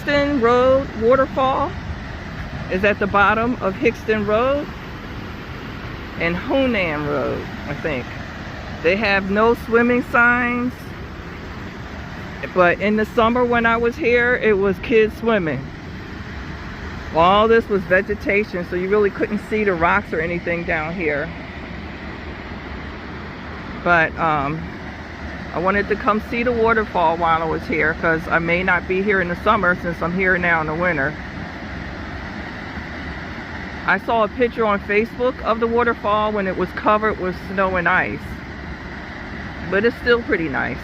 Hickston Road waterfall is at the bottom of Hickston Road and Hunan Road, I think. They have no swimming signs, but in the summer when I was here, it was kids swimming. All this was vegetation, so you really couldn't see the rocks or anything down here. But I wanted to come see the waterfall while I was here, because I may not be here in the summer since I'm here now in the winter. I saw a picture on Facebook of the waterfall when it was covered with snow and ice, but it's still pretty nice.